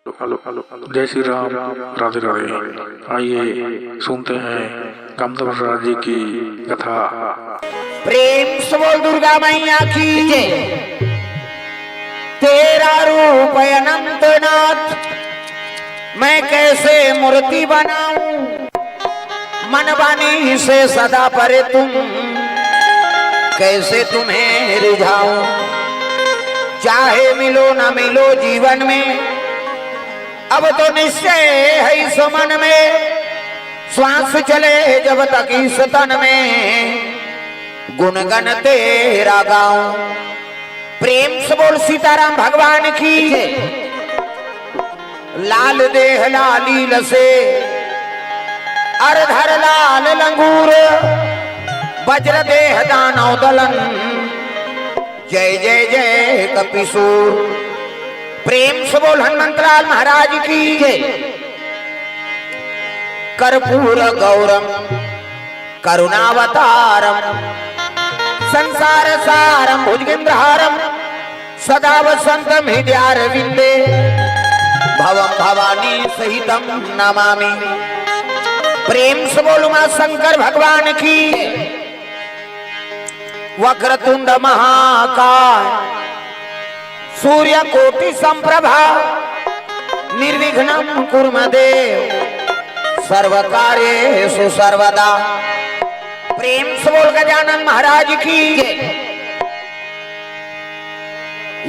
जय श्री राम, राधे राधे। आइए सुनते हैं कामदेव महाराज जी की कथा। प्रेम से बोल दुर्गा मैया की जय। तेरा रूप अनंतनाथ मैं कैसे मूर्ति बनाऊं, मन वाणी से सदा परे तुम कैसे तुम्हें रिझाऊं। चाहे मिलो न मिलो जीवन में अब तो निश्चय है इस मन में, श्वास चले जब तक इस तन में गुणगन तेरा गाऊं। प्रेम से बोल सीताराम भगवान की। लाल देह लालील से अरधर लाल लंगूर, वज्र देह दानव दलन, जय जय जय कपिसूर। प्रेम से बोल हनुमंतलाल महाराज की जय। कर्पूर गौरम करुणावतारम संसार सारम भुजगेंद्रहारम सदा वसंतम हृदयारविंदे भवम भवानी सहितम नमामि। प्रेम से बोल मां शंकर भगवान की। वक्रतुंड महाकाय सूर्य कोटि संप्रभा निर्विघ्नं कुरु देव सर्व कार्येषु सर्वदा। प्रेम से बोल गजानन महाराज की।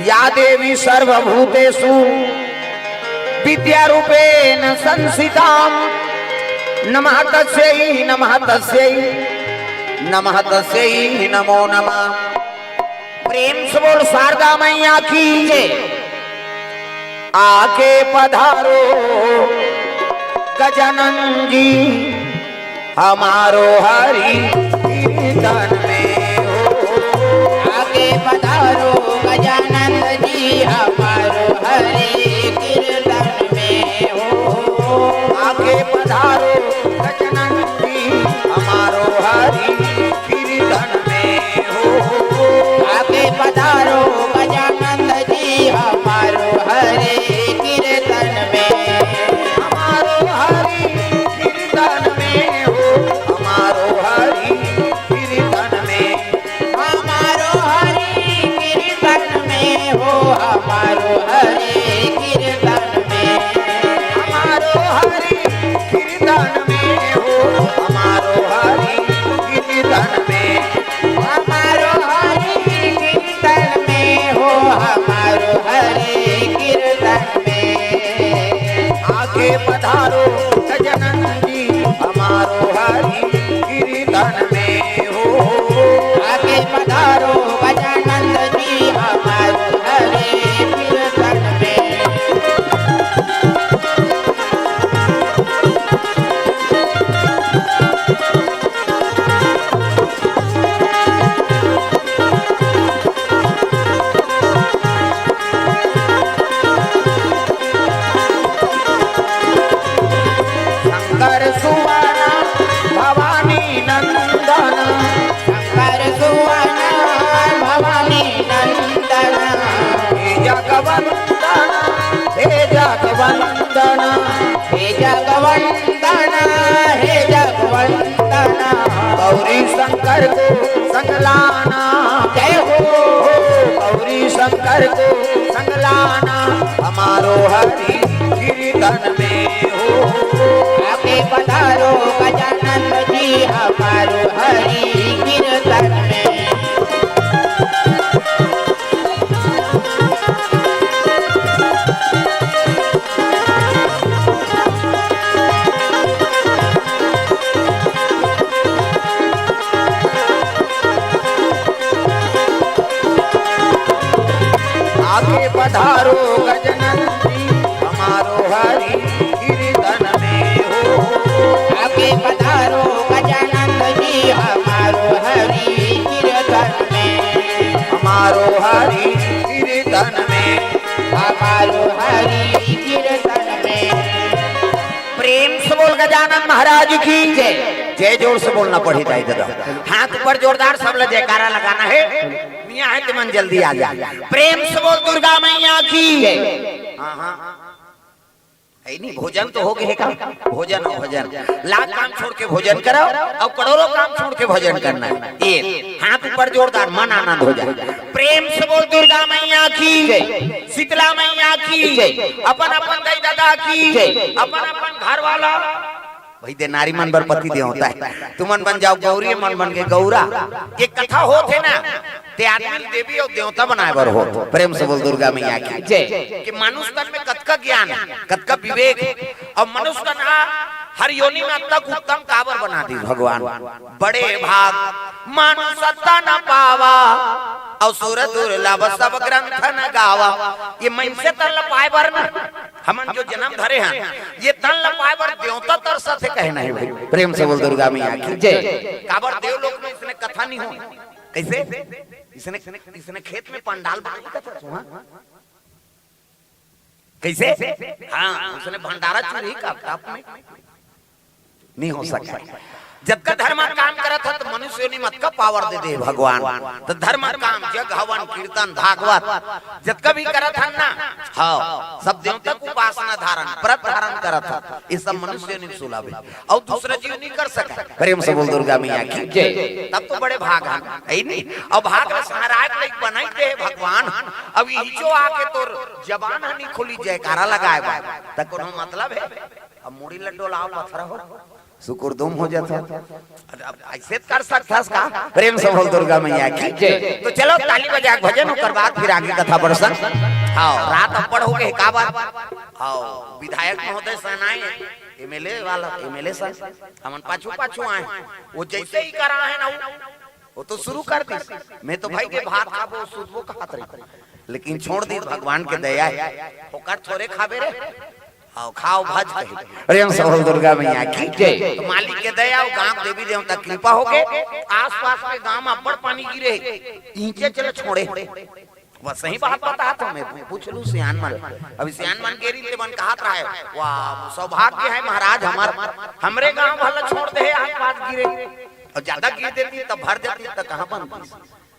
या देवी सर्वभूतेषु विद्यारूपेण संस्थितां नमः तस्यै नमः तस्यै नमः तस्यै नमो नमः। प्रेम से बोल शारदा मैया की जय। आके पधारो गजानन जी हमारो हरि कीर्तन में हो। आके पधारो गजानन जी हमारो हरि कीर्तन में हो। आके पधारो गजानन जी हमारो हरि कीर्तन में हो। आके पधारो गजानन जी हमारो हरि कीर्तन में, हमारो हरि कीर्तन में हो। हमारो हरि कीर्तन में, हमारो हरि कीर्तन में हो। हमारो हरि कीर्तन में, हमारो हरि कीर्तन में हो। हमारो हरि कीर्तन में, हमारो हरि कीर्तन में हो। हमारो हरि कीर्तन में। आगे पधारो गजानन जी हमारो हरि कीर्तन में हो। आगे पधारो गजानन जी हमारो हरि कीर्तन में। शंकर सुवना भवानी नंदन, शंकर सुवना भवानी नंदन, हे जगवंदन हे जगवंदन, हे जगवंदन हे जगवंदन। गौरी शंकर को संगलाना जय हो। गौरी शंकर को संगलाना हमारो हरि कीर्तन में हो। आगे पधारो गजानन जी हमारो हरि कीर्तन में। आगे पधारो गजानन जी हमारो हरि कीर्तन में हो। आगे पधारो गजानन जी हमारो हरि कीर्तन में, हमारो हरि कीर्तन में, हमारो हरि कीर्तन में। प्रेम से बोल गजानन महाराज की जय। जय जोर से बोलना पड़ी था इधर। हाथ ऊपर जोरदार सब लोग जयकारा लगाना है। मियां है कि मन जल्दी आ जाए। प्रेम से बोल दुर्गा मैया की। हाँ हाँ नहीं भोजन तो हो गए का भोजन और भजन लाख काम छोड़ के भोजन कराओ और करोड़ों काम छोड़ के भजन करना है। एक हाथ ऊपर जोरदार मन आनंद हो जाए। प्रेम से बोल दुर्गा मैया की, शीतला मैया की, अपन अपन दाई दादा की, अपन अपन घर वाला भाई दे नारी मन बर पति दे होता है। तुम मन बन जाओ गौरी, मन बन के गौरा। एक कथा होते ना ते आदमी देवी और देवता बनाए बर हो। प्रेम से बोल दुर्गा मैया की जय। कि मनुष्य तन में कतका ज्ञान, कतका विवेक और मनुष्य तन हर योनि में तक उत्तम काबर बना दी भगवान। बड़े भाग मानो सत्ता न पावा और सुर दुर्लभ सब ग्रंथ न गावा। ये मन से तन पाए बर न हमन जो जन्म धरे हैं ये तन लपाए बर देवता तरसा से कहना है भाई। प्रेम से बोल दुर्गा मैया की जय। काबर देव लोक में इसने कथा नहीं हो कैसे इसने खेत में पंडाल बना कथा कैसे हाँ उसने भंडारा चुरी का में नहीं हो सकता। जब का धर्म काम करा था तो मनुष्य ने मत का पावर दे दे भगवान। तो धर्म काम जग हवन कीर्तन भागवत जब का भी करा था ना हाँ सब देवता को उपासना धारण व्रत धारण करा था। ये सब मनुष्य ने सुलावे और दूसरा जीव नहीं कर सका। प्रेम से बोल दुर्गा मैया की जय। तब तो बड़े भाग है नहीं और भाग में महाराज लाइक बनाई दे भगवान। अब ये जो आके तो जबान नहीं खुली जयकारा लगाए तक कोनो मतलब है। अब मुड़ी लड्डू लाओ पत्थर हो सुकुर दुम हो जाता। अब ऐसे कर सकता का। प्रेम से बोल दुर्गा मैया की जय। तो चलो ताली बजा भजन और बाद फिर आगे कथा बढ़सन। हाँ रात अप्पड़ हो गए का बात। हाँ विधायक महोदय सेनाएं एमएलए वाला एमएलए सर हमन पाछू पाछू आए। वो जैसे ही करा है ना वो तो शुरू कर दी। मैं तो भाई के भात खाबो सुधबो कहत रही लेकिन छोड़ दी भगवान के दया है। ओकर थोड़े खाबे रे आओ खाओ भज कहे। प्रेम से बोल दुर्गा मैया की जय। तो मालिक के दया और गांव देवी देवता कृपा हो गए। आसपास के गांव में अब्बड़ पानी गिरे नीचे चले छोड़े। बस सही बात बता तो मैं पूछ लूं सियान मन। अभी सियान मन के रीते मन कहत रहा है वाह सौभाग्य है महाराज हमरे गांव भला छोड़ दे आसपास गिरे और ज्यादा गिर देती तब भर जाती तब कहां बनती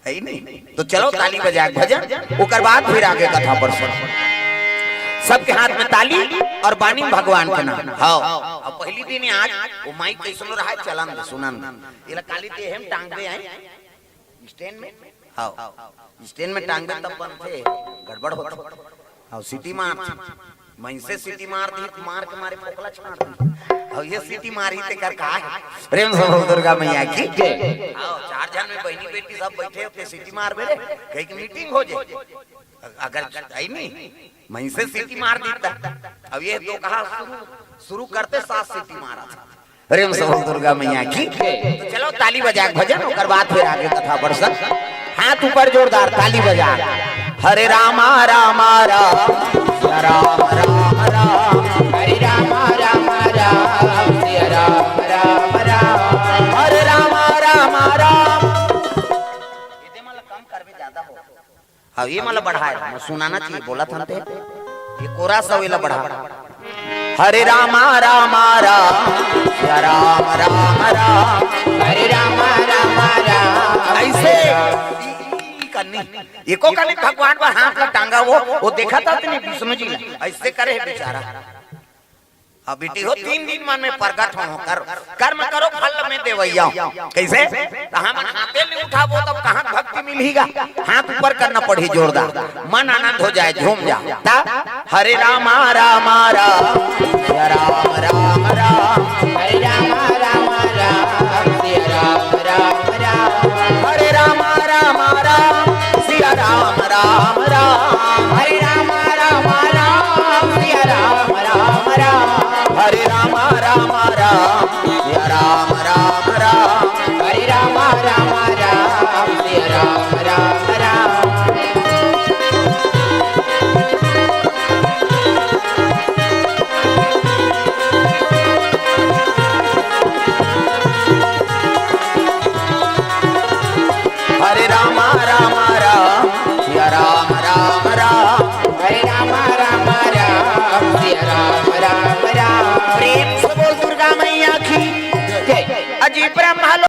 है नहीं। तो चलो ताली बजा भजन ओकर बाद फिर आगे कथा पर सुन। सबके हाथ में ताली और बानी भगवान के नाम। हाँ अब पहली दिन आज वो माइक कैसन रहा है चलन सुनन ये काली ते हम टांग दे आए स्टैंड में। हाँ स्टैंड में टांग दे तब बनते गड़बड़ होता। हाँ सिटी मार मैं से सिटी मार दी मार के मारे पोकला छाड़ दी और ये सिटी मारी ते कर का है। प्रेम से बोल दुर्गा मैया की जय। हाँ चार जन में बहनी बेटी सब बैठे होते सिटी मार बेरे कहीं की मीटिंग हो जाए अगर आई नहीं मैं से सीटी मार देता। अब ये तो कहा शुरू करते 7 सीटी मारा था। प्रेम से बोल दुर्गा मैया की तो चलो ताली बजा भजन और बाद फिर आगे कथा बढ़ सक। हाथ ऊपर जोरदार ताली बजा। हरे रामा रामा राम राम राम राम हरे रामा रामा राम राम राम राम हरे रामा रामा राम। ये मतलब कम करवे ज्यादा हो। अब ये मतलब बढ़ाए सुनाना चाहिए बोला था ये कोरा सा वेला बढ़ा। हरे रामा रामा राम राम राम राम हरे रामा रामा राम। ऐसे करनी एको करनी भगवान पर हाथ का टांगा वो देखा था नहीं विष्णु जी ऐसे करे बेचारा। अब बेटी हो 3 दिन मन में प्रकट हो कर कर्म करो फल में देवैया कैसे हम हाथे नहीं उठाबो तब कहां भक्ति मिलेगा। हाथ ऊपर करना पड़ी जोरदार मन आनंद हो जाए झूम जा। हरे रामा रामा राम राम राम राम हरे रामा रामा राम राम राम राम हरे रामा रामा राम सिया राम राम राम हरे रामा रामा राम सिया राम राम राम हरे रामा रामा राम